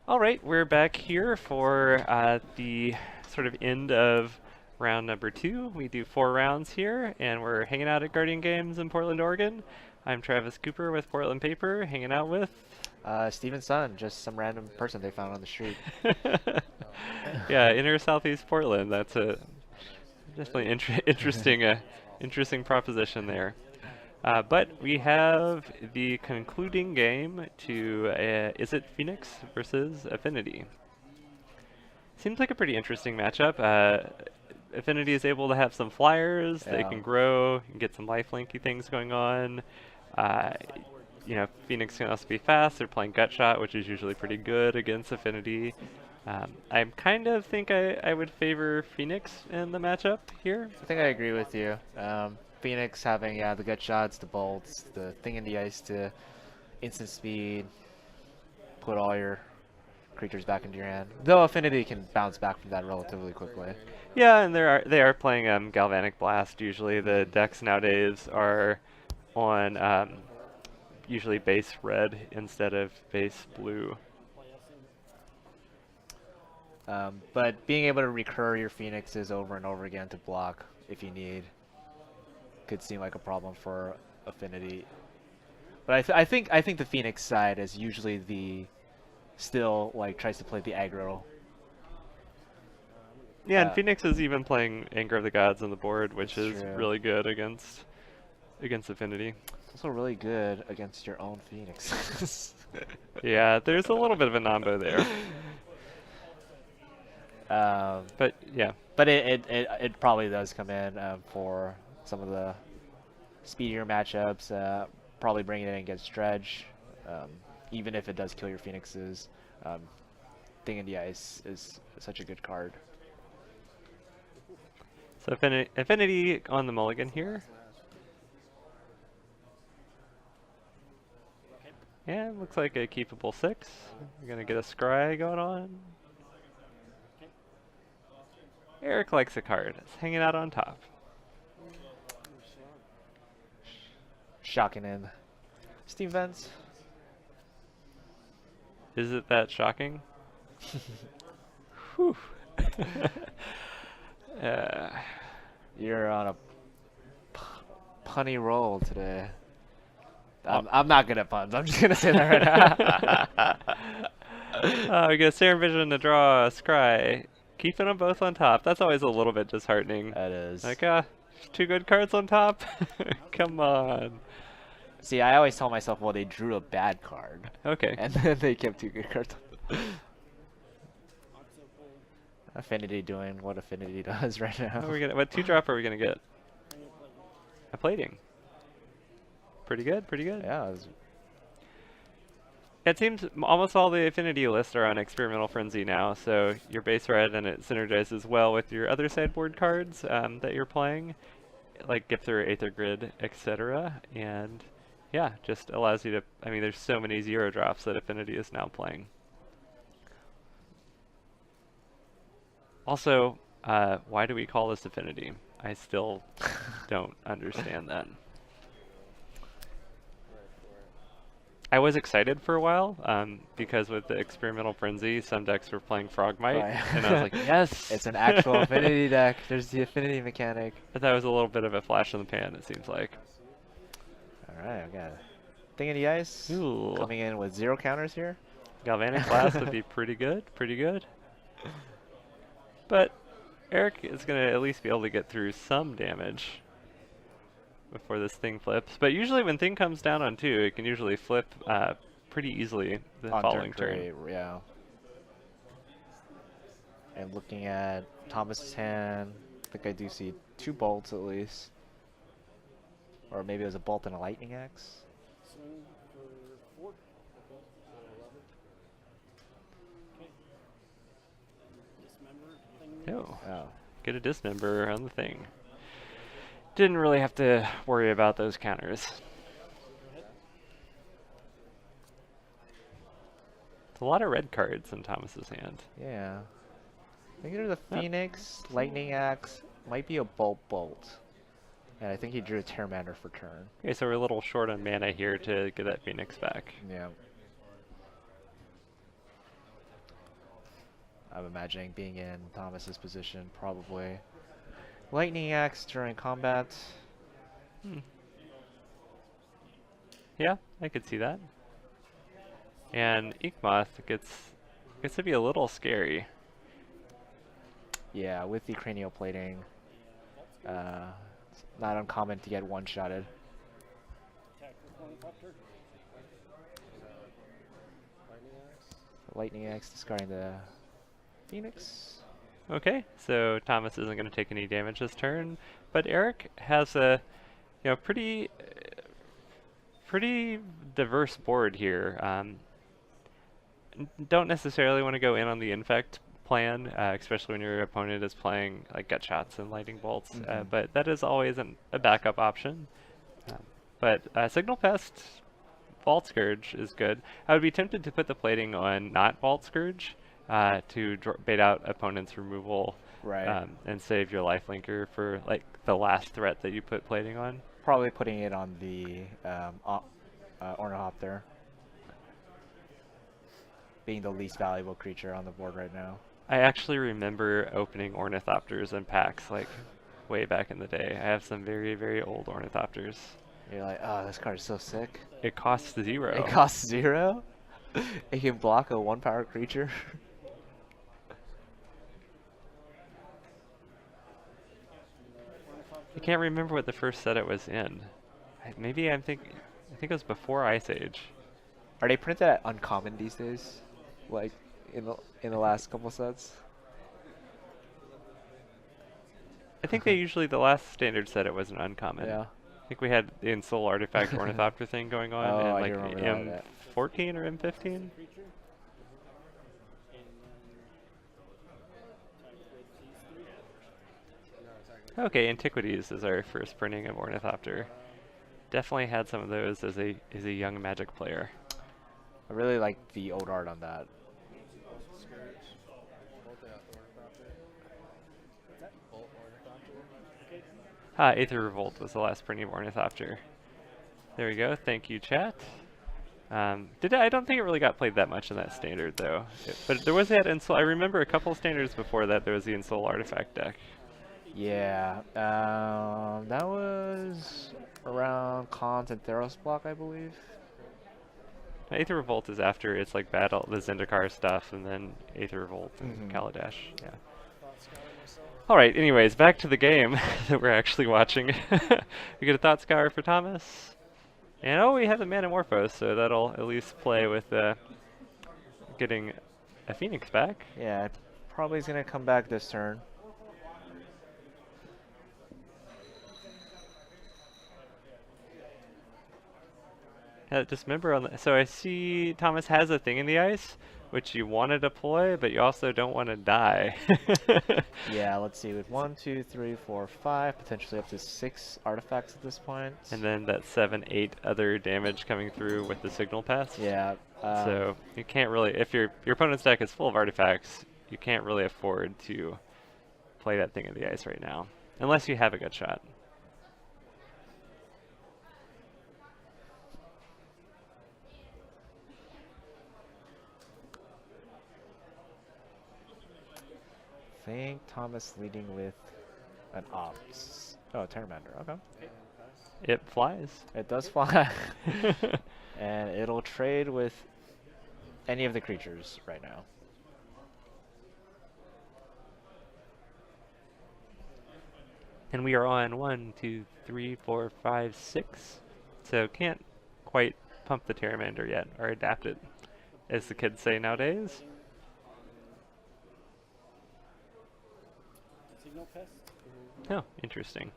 All right, we're back here for the sort of end of round number 2. We do 4 rounds here, and we're hanging out at Guardian Games in Portland, Oregon. I'm Travis Cooper with Portland Paper, hanging out with... Steven's son, just some random person they found on the street. yeah, inner Southeast Portland. That's a definitely interesting proposition there. But we have the concluding game to Izzet Phoenix versus Affinity. Seems like a pretty interesting matchup. Affinity is able to have some flyers. They Yeah. can grow and get some lifelinky things going on. Uh, Phoenix can also be fast. They're playing Gut Shot, which is usually pretty good against Affinity. I kind of think I would favor Phoenix in the matchup here. I think I agree with you. Phoenix having, the gut shots, the bolts, the thing in the ice to instant speed, put all your creatures back into your hand. Though Affinity can bounce back from that relatively quickly. Yeah, and they are playing Galvanic Blast. Usually the decks nowadays are on usually base red instead of base blue. But being able to recur your Phoenixes over and over again to block if you need could seem like a problem for Affinity. But I think the Phoenix side is usually the still like tries to play the aggro. Yeah, and Uh, Phoenix is even playing Anger of the Gods on the board, which it's is true. really good against Affinity. It's also really good against your own Phoenix. Yeah, there's a little bit of a nombo there, um, but yeah. but it probably does come in for some of the speedier matchups. Probably bringing it in against Dredge, um, even if it does kill your Phoenixes. Um, Thing in the Ice is such a good card. So Affinity on the mulligan here. Yeah, looks like a keepable 6. We're gonna get a scry going on. Eric likes a card. It's hanging out on top. Shocking in Steam Vents. Is it that shocking? Whew. uh, You're on a punny roll today. I'm not good at puns. I'm just gonna say that right now. we get Serum Vision to draw a scry. Keeping them both on top. That's always a little bit disheartening. That is. Like, 2 good cards on top? Come on. See, I always tell myself, well, they drew a bad card, Okay. and then they kept 2 good cards. Affinity doing what Affinity does right now. What 2-drop are we gonna get? A plating. Pretty good, pretty good. Yeah. It seems almost all the Affinity lists are on Experimental Frenzy now, so your base red and it synergizes well with your other sideboard cards that you're playing, like Gipther, Aether Grid, etc. And yeah, just allows you to, I mean, there's so many 0-drops that Affinity is now playing. Also, why do we call this Affinity? I still don't understand that. I was excited for a while because with the Experimental Frenzy, some decks were playing Frogmite, Right. and I was like, yes! It's an actual Affinity deck. There's the Affinity mechanic. But that was a little bit of a flash in the pan, it seems like. Alright, I've got Thing in the Ice Ooh. coming in with 0 counters here. Galvanic Blast would be pretty good, pretty good. But Eric is going to at least be able to get through some damage before this thing flips. But usually when thing comes down on 2, it can usually flip pretty easily the On following turn turn. 3, yeah. And looking at Thomas's hand, I think I do see 2 bolts at least. Or maybe it was a bolt and a lightning axe. Oh, Oh. get a dismember on the thing. Didn't really have to worry about those counters. It's a lot of red cards in Thomas's hand. Yeah. I think there's a Phoenix, lightning axe, might be a bolt. And I think he drew a Terramander for turn. Okay, so we're a little short on mana here to get that Phoenix back. Yeah. I'm imagining being in Thomas's position, probably. Lightning Axe during combat. Hmm. Yeah, I could see that. And Ikmoth gets to be a little scary. Yeah, with the cranial plating, it's not uncommon to get one-shotted. Lightning Axe discarding the Phoenix. Okay, so Thomas isn't going to take any damage this turn, but Eric has a pretty diverse board here. Don't necessarily want to go in on the infect plan, especially when your opponent is playing like gut shots and lightning bolts. But that is always a backup option. Um, but Signal Pest, Vault Scourge is good. I would be tempted to put the plating on not Vault Scourge to bait out opponent's removal, Right. and save your lifelinker for like the last threat that you put plating on. Probably putting it on the Ornithopter, being the least valuable creature on the board right now. I actually remember opening Ornithopters in packs like way back in the day. I have some very, very old Ornithopters. You're like, oh, this card is so sick. It costs 0. It costs 0? It can block a 1-power creature? I can't remember what the first set it was in. Maybe I think it was before Ice Age. Are they printed at uncommon these days? Like in the last couple sets? I think they usually, the last standard set it was an uncommon. Yeah. I think we had the Ensoul Artifact Ornithopter thing going on Oh, in I like do remember that. M14 or M15. Okay, Antiquities is our first printing of Ornithopter. Definitely had some of those as a young Magic player. I really like the old art on that. Aether Revolt was the last printing of Ornithopter. There we go. Thank you, chat. I don't think it really got played that much in that standard, though. But there was that Ensoul. I remember a couple standards before that there was the Ensoul Artifact deck. Yeah, that was around Khans and Theros block, I believe. Aether Revolt is after it's like battle the Zendikar stuff, and then Aether Revolt and Kaladesh. Yeah. All right. Anyways, back to the game that we're actually watching. We get a Thought Scour for Thomas, and oh, we have a Manamorphose, so that'll at least play with getting a Phoenix back. Yeah, probably is gonna come back this turn. Just remember on the, so I see Thomas has a thing in the ice, which you want to deploy, but you also don't want to die. Yeah, let's see, with 1, 2, 3, 4, 5, potentially up to 6 artifacts at this point. And then that 7, 8 other damage coming through with the Signal Pest. Yeah. So you can't really, if your opponent's deck is full of artifacts, you can't really afford to play that thing in the ice right now, unless you have a good shot. I think Thomas leading with an Ops. Oh, Terramander, okay. It flies. It does fly. And it'll trade with any of the creatures right now. And we are on 1, 2, 3, 4, 5, 6. So can't quite pump the Terramander yet, or adapt it, as the kids say nowadays. Oh, interesting.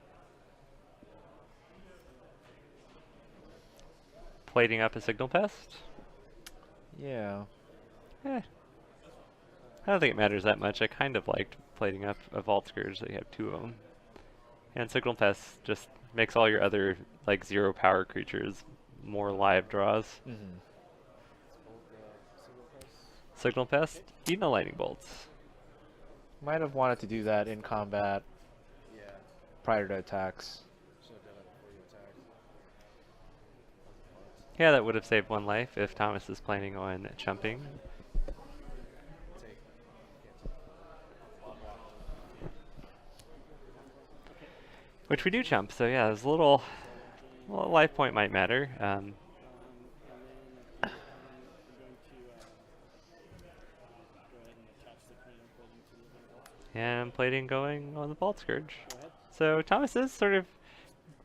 Plating up a Signal Pest? Yeah. I don't think it matters that much. I kind of liked plating up a Vault Scourge that you have 2 of them. And Signal Pest just makes all your other like 0 power creatures more live draws. Signal Pest, eating the lightning bolts. Might have wanted to do that in combat prior to attacks. Yeah, that would have saved 1 life if Thomas is planning on chumping. which we do chump. So yeah, there's a little life point might matter. And plating going on the Vault Scourge. So Thomas is sort of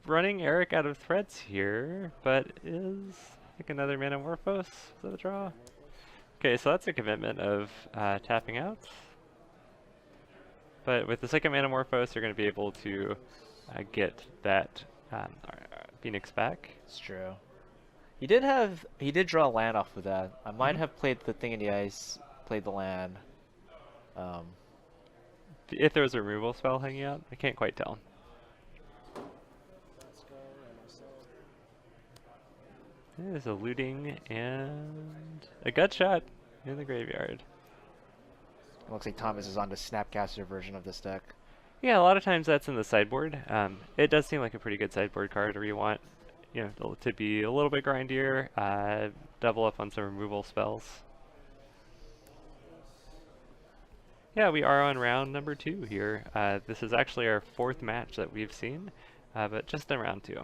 running Eric out of threads here, but is I think another Manamorphose. Is that a draw? Okay, so that's a commitment of tapping out. But with the second Manamorphose, you're going to be able to get that Phoenix back. It's true. He did draw a land off of that. I might have played the thing in the ice, played the land. If there was a removal spell hanging out, I can't quite tell. There's a looting and a gut shot in the graveyard. It looks like Thomas is on the Snapcaster version of this deck. Yeah, a lot of times that's in the sideboard. It does seem like a pretty good sideboard card where you want, to be a little bit grindier, double up on some removal spells. Yeah, we are on round number 2 here. This is actually our 4th match that we've seen, but just in round 2.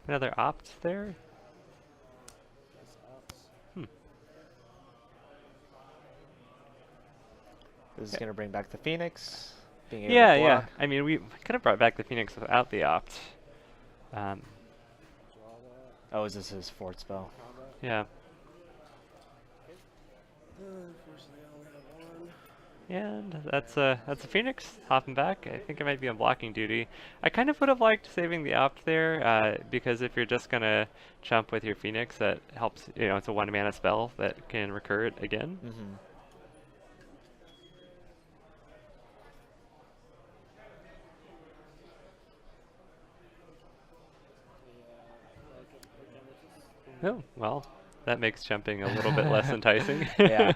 Another opt there? This is going to bring back the Phoenix. Being able to Yeah. block. I mean, we could have brought back the Phoenix without the opt. Oh, is this his 4th spell? Yeah. And that's a Phoenix hopping back. I think it might be on blocking duty. I kind of would have liked saving the opt there because if you're just gonna chump with your Phoenix, that helps. It's a 1 mana spell that can recur it again. Oh, well, that makes jumping a little bit less enticing. Yeah.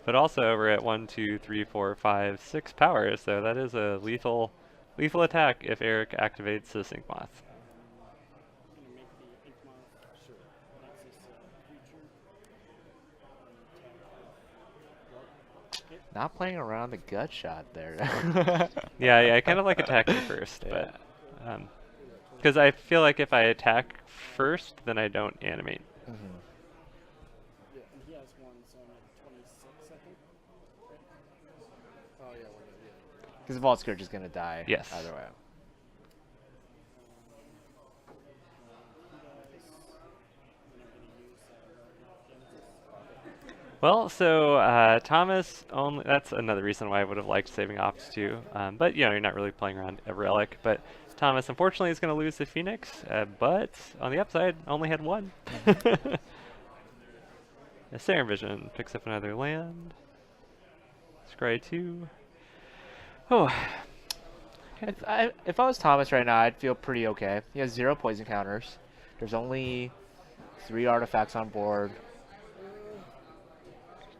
But also we're at 1, 2, 3, 4, 5, 6 power, so that is a lethal attack if Eric activates the Sync Moth. Not playing around the gut shot there. Yeah, I kind of like attacking first, but because I feel like if I attack first, then I don't animate. Because Vault Scourge is going to die. Yes. Either way. Well, so Thomas only. That's another reason why I would have liked saving ops too. But you're not really playing around a relic. But Thomas, unfortunately, is going to lose the Phoenix. But on the upside, only had 1. Serum Vision picks up another land. Scry 2. Oh. If I was Thomas right now, I'd feel pretty okay. He has 0 poison counters. There's only 3 artifacts on board.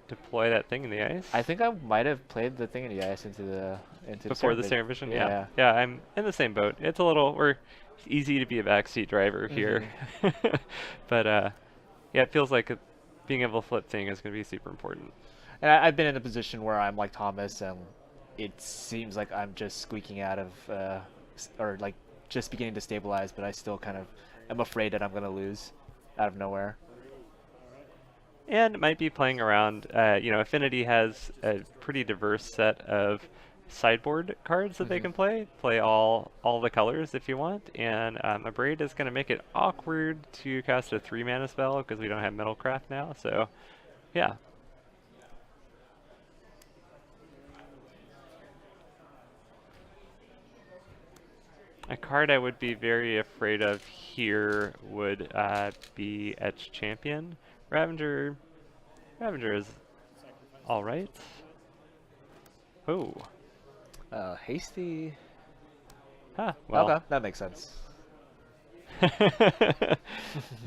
Deploy that thing in the ice. I think I might have played the thing in the ice into before the Serum Vision. Yeah. Yeah, I'm in the same boat. It's a little it's easy to be a backseat driver here, but yeah, it feels like being able to flip thing is going to be super important. And I've been in a position where I'm like Thomas, and it seems like I'm just squeaking out of, or like just beginning to stabilize, but I still kind of am afraid that I'm going to lose out of nowhere. And it might be playing around, Affinity has a pretty diverse set of sideboard cards that they can play. Play all the colors if you want, and Abrade is going to make it awkward to cast a 3 mana spell because we don't have Metalcraft now, so yeah. A card I would be very afraid of here would be Etch Champion. Ravager is alright. Oh. Hasty. Huh, well. Okay, that makes sense.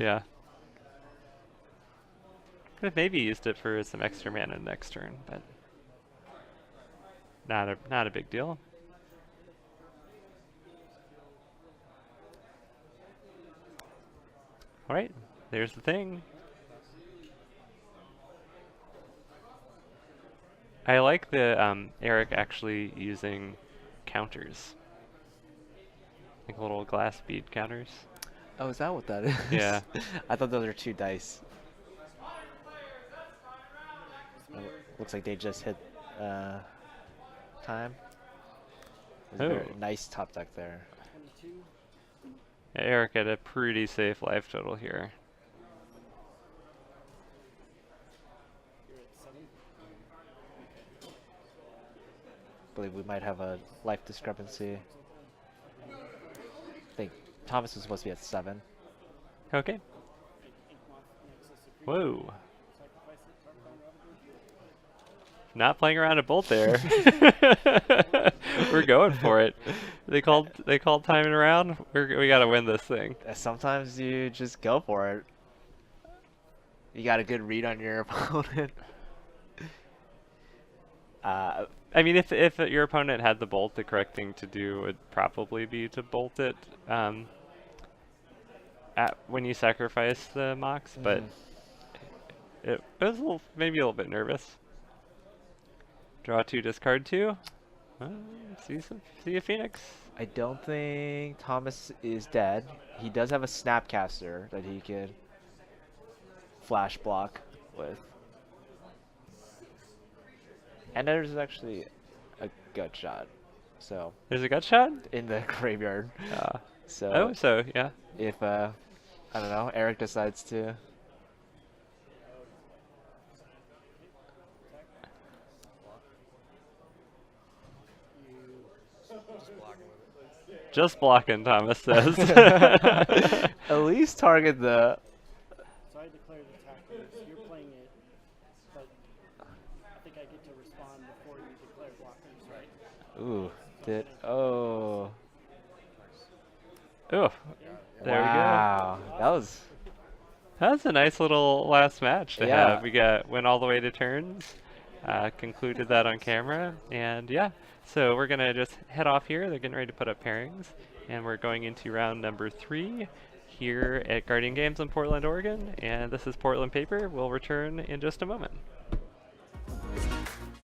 Yeah. Could have maybe used it for some extra mana next turn, but not a big deal. All right, there's the thing. I like the Eric actually using counters, like little glass bead counters. Oh, is that what that is? Yeah. I thought those were 2 dice. Looks like they just hit time. It was a very Oh, nice top deck there. yeah, Eric had a pretty safe life total here. Believe we might have a life discrepancy. I think Thomas was supposed to be at 7. Okay. Whoa. Not playing around a bolt there. We're going for it. They called timing around. We gotta win this thing. Sometimes you just go for it. You got a good read on your opponent. I mean, if your opponent had the bolt, the correct thing to do would probably be to bolt it when you sacrifice the Mox, but it was maybe a little bit nervous. Draw 2, discard 2. See a Phoenix. I don't think Thomas is dead. He does have a Snapcaster that he could flash block with. And there's actually a gut shot. So There's a gut shot? in the graveyard. So Oh, so yeah. if I don't know, Eric decides to Just blocking, Thomas says. at least target the. So I declare the attack first. You're playing it, but I think I get to respond before you declare blockers, right? Ooh, oh. Oh, there Wow, that was. That's a nice little last match to Yeah. have. We went all the way to turns, concluded that on camera, and yeah. So we're gonna just head off here. They're getting ready to put up pairings, and we're going into round number 3 here at Guardian Games in Portland, Oregon. And this is Portland Paper. We'll return in just a moment.